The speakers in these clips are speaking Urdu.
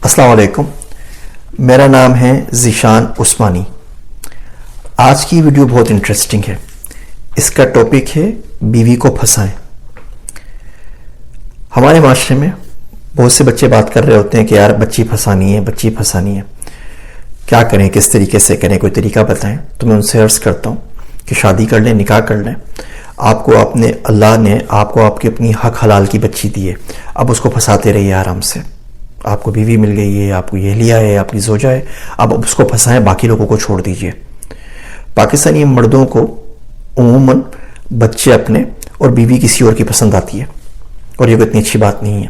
السلام علیکم، میرا نام ہے ذیشان عثمانی۔ آج کی ویڈیو بہت انٹرسٹنگ ہے۔ اس کا ٹاپک ہے بیوی کو پھنسائیں۔ ہمارے معاشرے میں بہت سے بچے بات کر رہے ہوتے ہیں کہ یار بچی پھنسانی ہے، کیا کریں، کس طریقے سے کریں، کوئی طریقہ بتائیں۔ تو میں ان سے عرض کرتا ہوں کہ شادی کر لیں، نکاح کر لیں۔ اللہ نے آپ کو آپ کی اپنی حق حلال کی بچی دی ہے، اب اس کو پھنساتے رہیے آرام سے۔ آپ کو بیوی مل گئی ہے، آپ کو یہ لیا ہے، آپ کی زوجہ ہے، اب اس کو پھنسائیں، باقی لوگوں کو چھوڑ دیجئے۔ پاکستانی مردوں کو عموماً بچے اپنے اور بیوی کسی اور کی پسند آتی ہے، اور یہ کوئی اتنی اچھی بات نہیں ہے،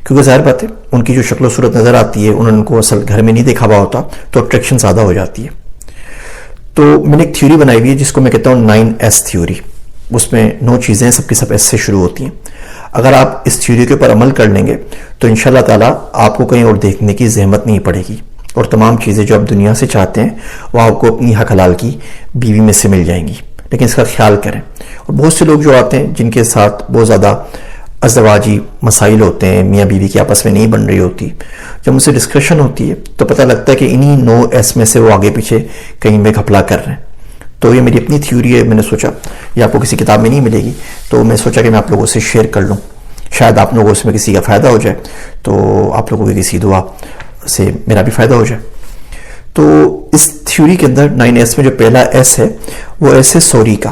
کیونکہ ظاہر بات ہے ان کی جو شکل و صورت نظر آتی ہے، انہوں کو اصل گھر میں نہیں دیکھا ہوا ہوتا، تو اٹریکشن زیادہ ہو جاتی ہے۔ تو میں نے ایک تھیوری بنائی ہوئی ہے جس کو میں کہتا ہوں 9S تھیوری۔ اس میں 9 چیزیں سب کی سب ایس سے شروع ہوتی ہیں۔ اگر آپ اس تھیوری کے اوپر عمل کر لیں گے تو انشاءاللہ تعالیٰ آپ کو کہیں اور دیکھنے کی زحمت نہیں پڑے گی، اور تمام چیزیں جو آپ دنیا سے چاہتے ہیں وہ آپ کو اپنی حق حلال کی بیوی میں سے مل جائیں گی۔ لیکن اس کا خیال کریں۔ اور بہت سے لوگ جو آتے ہیں جن کے ساتھ بہت زیادہ ازدواجی مسائل ہوتے ہیں، میاں بیوی کی آپس میں نہیں بن رہی ہوتی، جب ان سے ڈسکشن ہوتی ہے تو پتہ لگتا ہے کہ انہی 9S میں سے وہ آگے پیچھے کہیں میں گھپلا کر رہے ہیں۔ تو یہ میری اپنی تھیوری ہے، میں نے سوچا یہ آپ کو کسی کتاب میں نہیں ملے گی، تو میں سوچا کہ میں آپ لوگوں سے شیئر کر لوں، شاید آپ لوگوں سے کسی کا فائدہ ہو جائے، تو آپ لوگوں کی کسی دعا سے میرا بھی فائدہ ہو جائے۔ تو اس تھیوری کے اندر 9S میں جو پہلا ایس ہے وہ ایس ہے سوری کا۔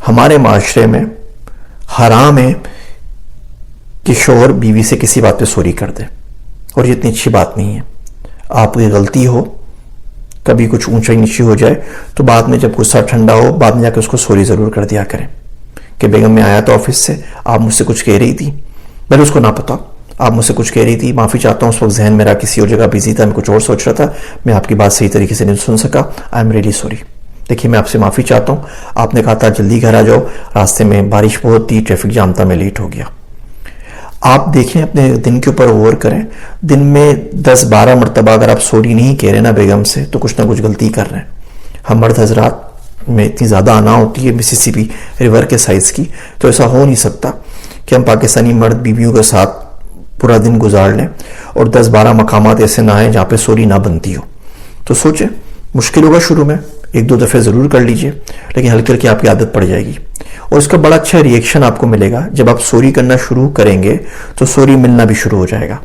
ہمارے معاشرے میں حرام ہے کہ شوہر بیوی سے کسی بات پہ سوری کر دے، اور یہ اتنی اچھی بات نہیں ہے۔ آپ کی غلطی ہو، کبھی کچھ اونچا نیچی ہو جائے تو بعد میں جب غصہ ٹھنڈا ہو، بعد میں جا کے اس کو سوری ضرور کر دیا کریں کہ بیگم میں آیا تھا آفس سے، آپ مجھ سے کچھ کہہ رہی تھی، میں نے اس کو نہ پتا، آپ مجھ سے کچھ کہہ رہی تھی، معافی چاہتا ہوں، اس وقت ذہن میرا کسی اور جگہ بیزی تھا، میں کچھ اور سوچ رہا تھا، میں آپ کی بات صحیح طریقے سے نہیں سن سکا، آئی ایم ریئلی سوری۔ دیکھیے میں آپ سے معافی چاہتا ہوں، آپ نے کہا تھا جلدی گھر آ جاؤ، راستے میں بارش بہت تھی، ٹریفک جام تھا، میں لیٹ ہو گیا۔ آپ دیکھیں، اپنے دن کے اوپر غور کریں، دن میں 10-12 مرتبہ اگر آپ سوری نہیں کہہ رہے نا بیگم سے تو کچھ نہ کچھ غلطی کر رہے ہیں۔ ہم مرد حضرات میں اتنی زیادہ انا ہوتی ہے مسیسپی ریور کے سائز کی، تو ایسا ہو نہیں سکتا کہ ہم پاکستانی مرد بیویوں کے ساتھ پورا دن گزار لیں اور 10-12 مقامات ایسے نہ آئیں جہاں پہ سوری نہ بنتی ہو۔ تو سوچیں، مشکل ہوگا شروع میں، 1-2 دفعے ضرور کر لیجئے، لیکن ہلکے ہلکے آپ کی عادت پڑ جائے گی، اور اس کا بڑا اچھا ری ایکشن آپ کو ملے گا۔ جب آپ سوری کرنا شروع کریں گے تو سوری ملنا بھی شروع ہو جائے گا۔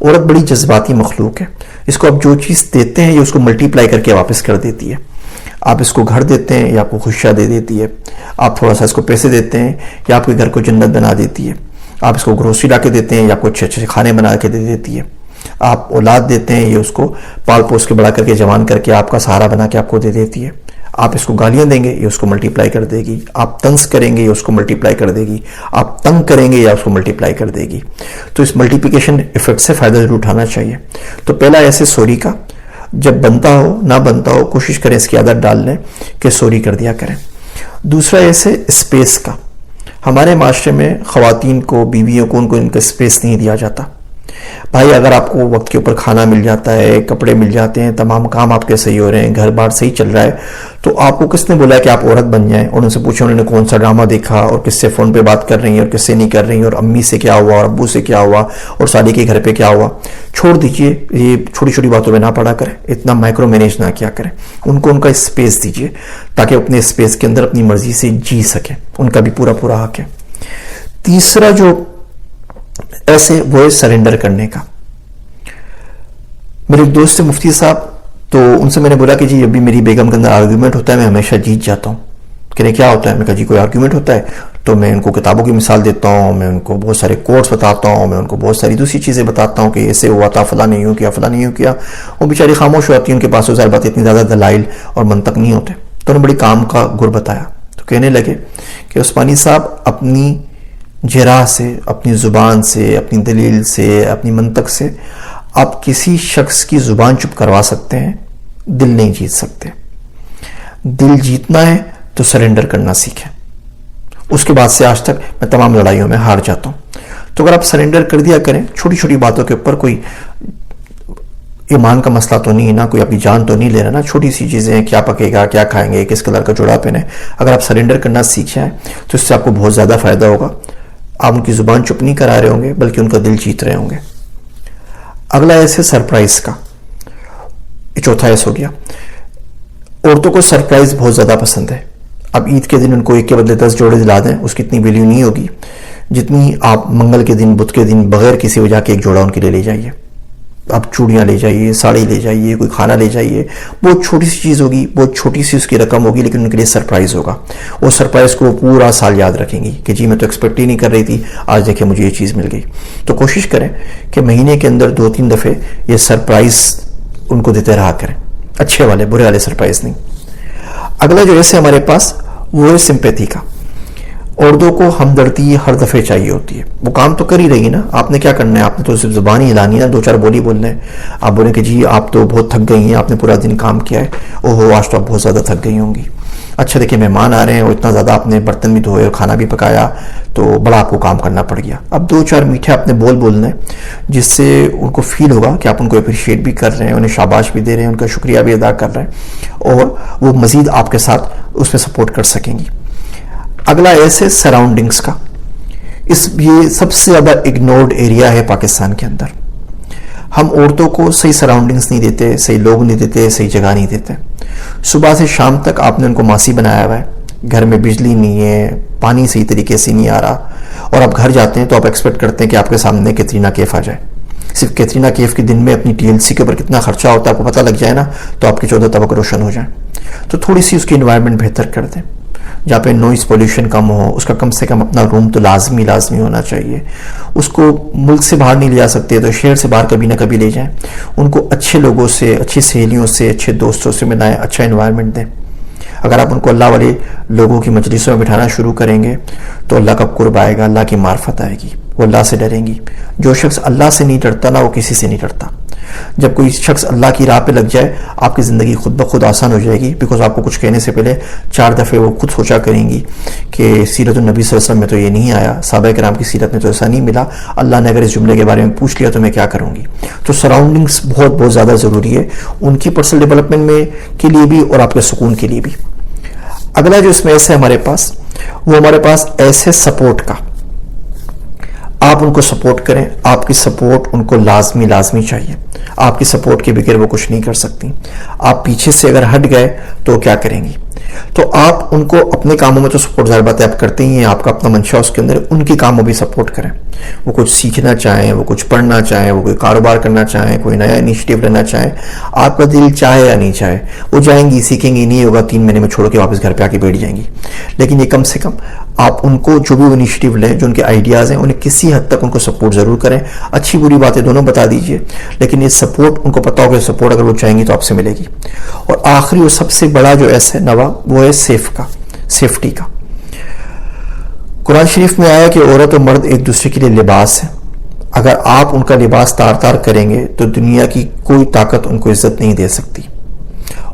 عورت بڑی جذباتی مخلوق ہے، اس کو آپ جو چیز دیتے ہیں یہ اس کو ملٹی پلائی کر کے واپس کر دیتی ہے۔ آپ اس کو گھر دیتے ہیں یا آپ کو خوشیاں دے دیتی ہے، آپ تھوڑا سا اس کو پیسے دیتے ہیں یا آپ کے گھر کو جنت بنا دیتی ہے، آپ اس کو گروسری لا کے دیتے ہیں یا آپ کو اچھے اچھے کھانے بنا کے دے دیتی ہے، آپ اولاد دیتے ہیں یہ اس کو پال پوس کے بڑا کر کے جوان کر کے آپ کا سہارا بنا کے آپ کو دے دیتی ہے، آپ اس کو گالیاں دیں گے یہ اس کو ملٹی پلائی کر دے گی، آپ طنز کریں گے یہ اس کو ملٹی پلائی کر دے گی، آپ تنگ کریں گے یا اس کو ملٹی پلائی کر دے گی۔ تو اس ملٹیپلیکیشن ایفیکٹ سے فائدہ ضرور اٹھانا چاہیے۔ تو پہلا ایسے سوری کا، جب بنتا ہو نہ بنتا ہو کوشش کریں اس کی عادت ڈال لیں کہ سوری کر دیا کریں۔ دوسرا ایسے اسپیس کا۔ ہمارے معاشرے میں خواتین کو، بیویوں کو، ان کا اسپیس نہیں دیا جاتا۔ بھائی اگر آپ کو وقت کے اوپر کھانا مل جاتا ہے، کپڑے مل جاتے ہیں، تمام کام آپ کے صحیح ہو رہے ہیں، گھر بار صحیح چل رہا ہے، تو آپ کو کس نے بولا کہ آپ عورت بن جائیں اور ان سے پوچھیں انہوں نے کون سا ڈرامہ دیکھا اور کس سے فون پہ بات کر رہی ہیں اور کس سے نہیں کر رہی ہیں، اور امی سے کیا ہوا اور ابو سے کیا ہوا اور سالی کے گھر پہ کیا ہوا۔ چھوڑ دیجئے، یہ چھوٹی چھوٹی باتوں میں نہ پڑا کریں، اتنا مائکرو مینیج نہ کیا کریں، ان کو ان کا اسپیس دیجئے تاکہ اپنے اسپیس کے اندر اپنی مرضی سے جی سکیں، ان کا بھی پورا پورا حق ہے۔ تیسرا جو ایسے وہ ہے سرنڈر کرنے کا۔ میرے ایک دوست مفتی صاحب، تو ان سے میں نے بولا کہ جی جب بھی میری بیگم کے اندر آرگیومنٹ ہوتا ہے میں ہمیشہ جیت جاتا ہوں۔ کہ کیا ہوتا ہے؟ میں کہا جی کوئی آرگیومنٹ ہوتا ہے تو میں ان کو کتابوں کی مثال دیتا ہوں، میں ان کو بہت سارے کوٹس بتاتا ہوں، میں ان کو بہت ساری دوسری چیزیں بتاتا ہوں کہ ایسے ہوا تھا، فلاں نہیں یوں کیا، فلاں نہیں یوں کیا۔ وہ بیچاری خاموش ہوتی ہیں، ان کے پاس ظاہر بات اتنی زیادہ دلائل اور منطق نہیں ہوتے۔ تو انہوں نے بڑی کام کا گر بتایا، تو کہنے لگے کہ عثمانی صاحب اپنی جراح سے، اپنی زبان سے، اپنی دلیل سے، اپنی منطق سے آپ کسی شخص کی زبان چپ کروا سکتے ہیں، دل نہیں جیت سکتے۔ دل جیتنا ہے تو سرنڈر کرنا سیکھیں۔ اس کے بعد سے آج تک میں تمام لڑائیوں میں ہار جاتا ہوں۔ تو اگر آپ سرنڈر کر دیا کریں چھوٹی چھوٹی باتوں کے اوپر، کوئی ایمان کا مسئلہ تو نہیں ہے نا، کوئی اپنی جان تو نہیں لے رہا نا، چھوٹی سی چیزیں ہیں، کیا پکے گا، کیا کھائیں گے، کس کلر کا جوڑا پہنے، اگر آپ سرنڈر کرنا سیکھ جائیں تو اس سے آپ کو بہت زیادہ فائدہ ہوگا۔ آپ ان کی زبان چپ نہیں کرا رہے ہوں گے بلکہ ان کا دل جیت رہے ہوں گے۔ اگلا ایس ہے سرپرائز کا، یہ چوتھا ایس ہو گیا. عورتوں کو سرپرائز بہت زیادہ پسند ہے. اب عید کے دن ان کو ایک کے بدلے 10 جوڑے دلا دیں، اس کی اتنی ویلیو نہیں ہوگی جتنی آپ منگل کے دن، بدھ کے دن بغیر کسی وجہ کے ایک جوڑا ان کے لیے لے جائیے. آپ چوڑیاں لے جائیے، ساڑی لے جائیے، کوئی کھانا لے جائیے، بہت چھوٹی سی چیز ہوگی، بہت چھوٹی سی اس کی رقم ہوگی، لیکن ان کے لیے سرپرائز ہوگا. وہ سرپرائز کو پورا سال یاد رکھیں گی کہ جی میں تو ایکسپیکٹ ہی نہیں کر رہی تھی، آج دیکھیں مجھے یہ چیز مل گئی. تو کوشش کریں کہ مہینے کے اندر 2-3 دفعے یہ سرپرائز ان کو دیتے رہا کریں، اچھے والے، برے والے سرپرائز نہیں. اگلا جو ایسے ہمارے پاس وہ ہے سمپیتھی کا. عورتوں کو ہمدردی ہر دفعے چاہیے ہوتی ہے. وہ کام تو کر ہی رہی نا، آپ نے کیا کرنا ہے؟ آپ نے تو صرف زبان ہی ہلانی ہے، 2-4 بولی بولنا ہے. آپ بولیں کہ جی آپ تو بہت تھک گئی ہیں، آپ نے پورا دن کام کیا ہے، اوہو آج تو آپ بہت زیادہ تھک گئی ہوں گی. اچھا دیکھیں مہمان آ رہے ہیں اور اتنا زیادہ آپ نے برتن بھی دھوئے اور کھانا بھی پکایا تو بڑا آپ کو کام کرنا پڑ گیا. اب 2-4 میٹھے آپ نے بولنا ہے جس سے ان کو فیل ہوگا کہ آپ ان کو اپریشیٹ بھی کر رہے ہیں، انہیں شاباش بھی دے رہے ہیں، ان کا شکریہ بھی ادا کر رہے ہیں، اور وہ مزید آپ کے ساتھ اس میں سپورٹ کر سکیں گی. اگلا ایسے سراؤنڈنگز کا. یہ سب سے زیادہ اگنورڈ ایریا ہے پاکستان کے اندر. ہم عورتوں کو صحیح سراؤنڈنگز نہیں دیتے، صحیح لوگ نہیں دیتے، صحیح جگہ نہیں دیتے. صبح سے شام تک آپ نے ان کو ماسی بنایا ہوا ہے، گھر میں بجلی نہیں ہے، پانی صحیح طریقے سے نہیں آ رہا، اور آپ گھر جاتے ہیں تو آپ ایکسپیکٹ کرتے ہیں کہ آپ کے سامنے کیترینہ کیف آ جائے. صرف کیترینہ کیف کے دن میں اپنی TLC کے اوپر کتنا خرچہ ہوتا ہے آپ کو پتہ لگ جائے نا، تو آپ کے 14 طبق روشن ہو جائیں. تو تھوڑی سی اس کی انوائرمنٹ بہتر کر دیں، جہاں پہ نوائز پولیوشن کم ہو، اس کا کم سے کم اپنا روم تو لازمی ہونا چاہیے. اس کو ملک سے باہر نہیں لے جا سکتے تو شہر سے باہر کبھی نہ کبھی لے جائیں. ان کو اچھے لوگوں سے، اچھی سہیلیوں سے، اچھے دوستوں سے ملائیں، اچھا انوائرمنٹ دیں. اگر آپ ان کو اللہ والے لوگوں کی مجلسوں میں بٹھانا شروع کریں گے تو اللہ کا قرب آئے گا، اللہ کی معرفت آئے گی، وہ اللہ سے ڈریں گی. جو شخص اللہ سے نہیں ڈرتا نا، وہ کسی سے نہیں ڈرتا. جب کوئی شخص اللہ کی راہ پہ لگ جائے آپ کی زندگی خود بخود آسان ہو جائے گی، بیکاز آپ کو کچھ کہنے سے پہلے 4 دفعے وہ خود سوچا کریں گی کہ سیرت النبی صلی اللہ علیہ وسلم میں تو یہ نہیں آیا، صحابہ کرام کی سیرت میں تو ایسا نہیں ملا، اللہ نے اگر اس جملے کے بارے میں پوچھ لیا تو میں کیا کروں گی. تو سراؤنڈنگز بہت زیادہ ضروری ہے ان کی پرسنل ڈیولپمنٹ میں کے لیے بھی اور آپ کے سکون کے لیے بھی. اگلا جو اس میں ایسے ہمارے پاس، وہ ہمارے پاس ایسے سپورٹ کا. آپ ان کو سپورٹ کریں، آپ کی سپورٹ ان کو لازمی چاہیے. آپ کی سپورٹ کے بغیر وہ کچھ نہیں کر سکتی. آپ پیچھے سے اگر ہٹ گئے تو کیا کریں گی؟ تو آپ ان کو اپنے کاموں میں تو سپورٹ ظاہر بات ہے آپ کرتے ہی ہیں، آپ کا اپنا منشا اس کے اندر، ان کے کاموں بھی سپورٹ کریں. وہ کچھ سیکھنا چاہیں، وہ کچھ پڑھنا چاہیں، وہ کوئی کاروبار کرنا چاہیں، کوئی نیا انیشیٹو لینا چاہیں، آپ کا دل چاہے یا نہیں چاہے وہ جائیں گی، سیکھیں گی. نہیں ہوگا 3 مہینے میں چھوڑ کے واپس گھر پہ آ کے بیٹھ جائیں گی. لیکن یہ کم سے کم آپ ان کو جو بھی انیشیٹو لیں، جو ان کے آئیڈیاز ہیں، انہیں کسی حد تک ان کو سپورٹ ضرور کریں. اچھی بری باتیں دونوں بتا دیجئے، لیکن یہ سپورٹ ان کو پتا ہو کہ سپورٹ اگر وہ چاہیں گی تو آپ سے ملے گی. اور آخری اور سب سے بڑا جو ایسا ہے نوا، وہ ہے سیفٹی کا. قرآن شریف میں آیا کہ عورت اور مرد ایک دوسرے کے لیے لباس ہے. اگر آپ ان کا لباس تار کریں گے تو دنیا کی کوئی طاقت ان کو عزت نہیں دے سکتی.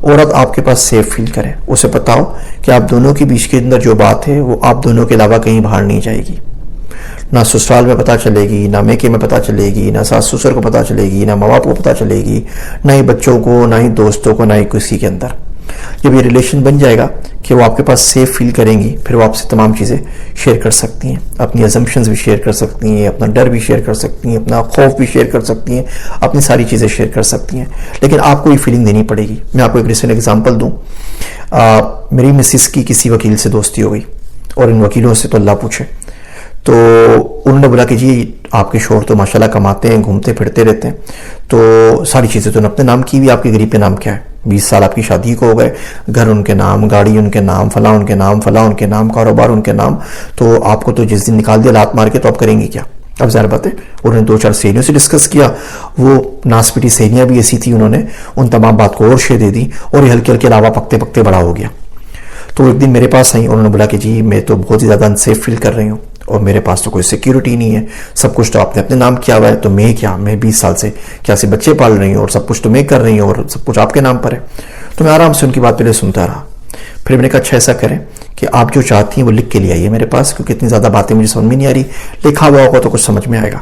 عورت آپ کے پاس سیف فیل کرے، اسے پتا ہو کہ آپ دونوں کے بیچ کے اندر جو بات ہے وہ آپ دونوں کے علاوہ کہیں باہر نہیں جائے گی. نہ سسرال میں پتہ چلے گی، نہ میکے میں پتہ چلے گی، نہ ساس سسر کو پتہ چلے گی، نہ ماں باپ کو پتہ چلے گی، نہ ہی بچوں کو، نہ ہی دوستوں کو، نہ ہی کسی کے اندر. جب یہ ریلیشن بن جائے گا کہ وہ آپ کے پاس سیف فیل کریں گی، پھر وہ آپ سے تمام چیزیں شیئر کر سکتی ہیں. اپنی ازمپشنز بھی شیئر کر سکتی ہیں، اپنا ڈر بھی شیئر کر سکتی ہیں، اپنا خوف بھی شیئر کر سکتی ہیں، اپنی ساری چیزیں شیئر کر سکتی ہیں. لیکن آپ کو یہ فیلنگ دینی پڑے گی. میں آپ کو ایک ریسنٹ ایگزامپل دوں. میری مسز کی کسی وکیل سے دوستی ہو گئی، اور ان وکیلوں سے تو اللہ پوچھے. تو انہوں نے بولا کہ جی آپ کے شوہر تو ماشاءاللہ کماتے ہیں، گھومتے پھرتے رہتے ہیں، تو ساری چیزیں تو انہوں نے اپنے نام کی ہوئی، آپ کے غریب پہ نام کیا ہے؟ 20 سال آپ کی شادی کو ہو گئے، گھر ان کے نام، گاڑی ان کے نام، فلاں ان کے نام، فلاں ان کے نام، کاروبار ان کے نام. تو آپ کو تو جس دن نکال دیا لات مار کے تو آپ کریں گی کیا؟ اب ظاہر بات ہے انہوں نے 2-4 سہیلیوں سے ڈسکس کیا، وہ ناسپٹی سہیلیاں بھی ایسی تھیں، انہوں نے ان تمام بات کو اور شے دے دی، اور یہ ہلکے علاوہ پکتے پکتے بڑا ہو گیا. تو ایک دن میرے پاس آئیں، انہوں نے بولا کہ جی میں تو بہت ہی زیادہ انسیف فیل کر رہی ہوں، اور میرے پاس تو کوئی سیکیورٹی نہیں ہے، سب کچھ تو آپ نے اپنے نام کیا ہوا ہے، تو میں کیا، میں 20 سال سے کیا سے بچے پال رہی ہوں، اور سب کچھ تو میں کر رہی ہوں، اور سب کچھ آپ کے نام پر ہے. تو میں آرام سے ان کی بات پہلے سنتا رہا. پھر میں نے کہا اچھا ایسا کریں کہ آپ جو چاہتی ہیں وہ لکھ کے لے آئیے میرے پاس، کیونکہ اتنی زیادہ باتیں مجھے سمجھ میں نہیں آ رہی، لکھا ہوا ہوگا تو کچھ سمجھ میں آئے گا.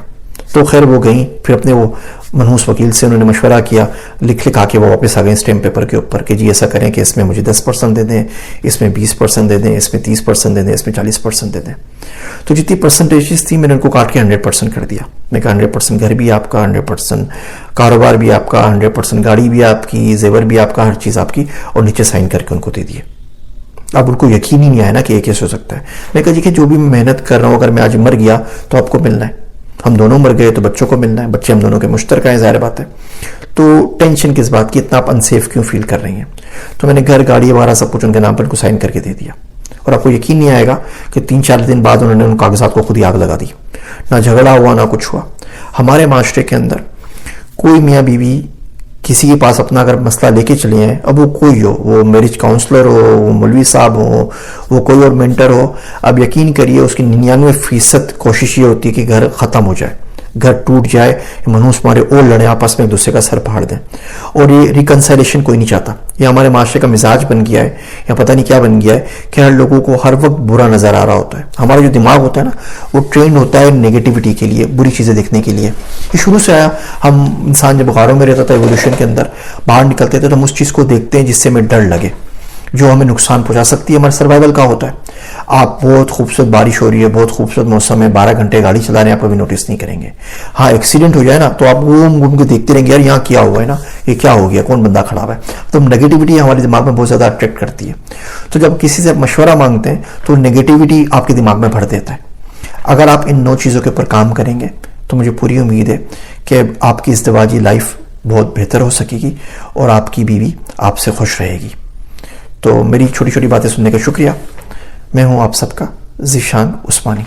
تو خیر وہ گئیں، پھر اپنے وہ منحوس وکیل سے انہوں نے مشورہ کیا، لکھا کے وہ واپس آ گئے اسٹیمپ پیپر کے اوپر کہ جی ایسا کریں کہ اس میں مجھے 10% دے دیں، اس میں 20% دے دیں، اس میں 30% دے دیں، اس میں 40% دے دیں۔ تو جتنی پرسنٹیجز تھی میں نے ان کو کاٹ کے 100% کر دیا۔ میں کہا 100% گھر بھی آپ کا، 100% کاروبار بھی آپ کا، 100% گاڑی بھی آپ کی، زیور بھی آپ کا، ہر چیز آپ کی، اور نیچے سائن کر کے ان کو دے دیے۔ اب ان کو یقین ہی نہیں آیا نا کہ یہ کیسے ہو سکتا ہے۔ میں کہا جی کہ جو بھی میں محنت کر رہا ہوں اگر میں آج مر گیا تو آپ کو ملنا ہے، ہم دونوں مر گئے تو بچوں کو ملنا ہے، بچے ہم دونوں کے مشترکہ ہیں، ظاہر بات ہے، تو ٹینشن کس بات کی، اتنا آپ انسیف کیوں فیل کر رہی ہیں؟ تو میں نے گھر، گاڑی وغیرہ سب کچھ ان کے نام پر ان کو سائن کر کے دے دیا، اور آپ کو یقین نہیں آئے گا کہ 3-4 دن بعد انہوں نے ان کاغذات کو خود ہی آگ لگا دی۔ نہ جھگڑا ہوا نہ کچھ ہوا۔ ہمارے معاشرے کے اندر کوئی میاں بیوی کسی کے پاس اپنا اگر مسئلہ لے کے چلے ہیں، اب وہ کوئی ہو، وہ میرج کاؤنسلر ہو، وہ مولوی صاحب ہو، وہ کوئی اور مینٹر ہو، اب یقین کریے اس کی 99% کوشش یہ ہوتی ہے کہ گھر ختم ہو جائے، گھر ٹوٹ جائے، منحوس مارے اور لڑیں آپس میں، ایک دوسرے کا سر پھاڑ دیں، اور یہ ریکنسائلیشن کوئی نہیں چاہتا۔ یہ ہمارے معاشرے کا مزاج بن گیا ہے، یا پتہ نہیں کیا بن گیا ہے کہ ہر لوگوں کو ہر وقت برا نظر آ رہا ہوتا ہے۔ ہمارا جو دماغ ہوتا ہے نا وہ ٹرینڈ ہوتا ہے نیگیٹیوٹی کے لیے، بری چیزیں دیکھنے کے لیے۔ یہ شروع سے آیا، ہم انسان جب غاروں میں رہتا تھا ایولیوشن کے اندر، باہر نکلتے تھے تو ہم اس چیز کو دیکھتے ہیں جس سے ہمیں ڈر لگے، جو ہمیں نقصان پہنچا سکتی ہے، ہمارے سروائیول کا ہوتا ہے۔ آپ بہت خوبصورت بارش ہو رہی ہے، بہت خوبصورت موسم ہے، 12 گھنٹے گاڑی چلا رہے ہیں، آپ کبھی نوٹس نہیں کریں گے۔ ہاں ایکسیڈنٹ ہو جائے نا تو آپ گھوم گھوم کے دیکھتے رہیں گے، یار یہاں کیا ہوا ہے نا، یہ کیا ہو گیا، کون بندہ کھڑا ہوا ہے۔ تو نیگیٹیوٹی ہمارے دماغ میں بہت زیادہ اٹریکٹ کرتی ہے، تو جب کسی سے مشورہ مانگتے ہیں تو نیگیٹیوٹی آپ کے دماغ میں بھر دیتا ہے۔ اگر آپ ان 9 چیزوں کے اوپر کام کریں گے تو مجھے پوری امید ہے کہ آپ کی ازدواجی لائف بہت بہتر ہو سکے گی، اور آپ کی بیوی آپ سے خوش رہے گی۔ تو میری چھوٹی چھوٹی باتیں سننے کا شکریہ۔ میں ہوں آپ سب کا ذیشان عثمانی۔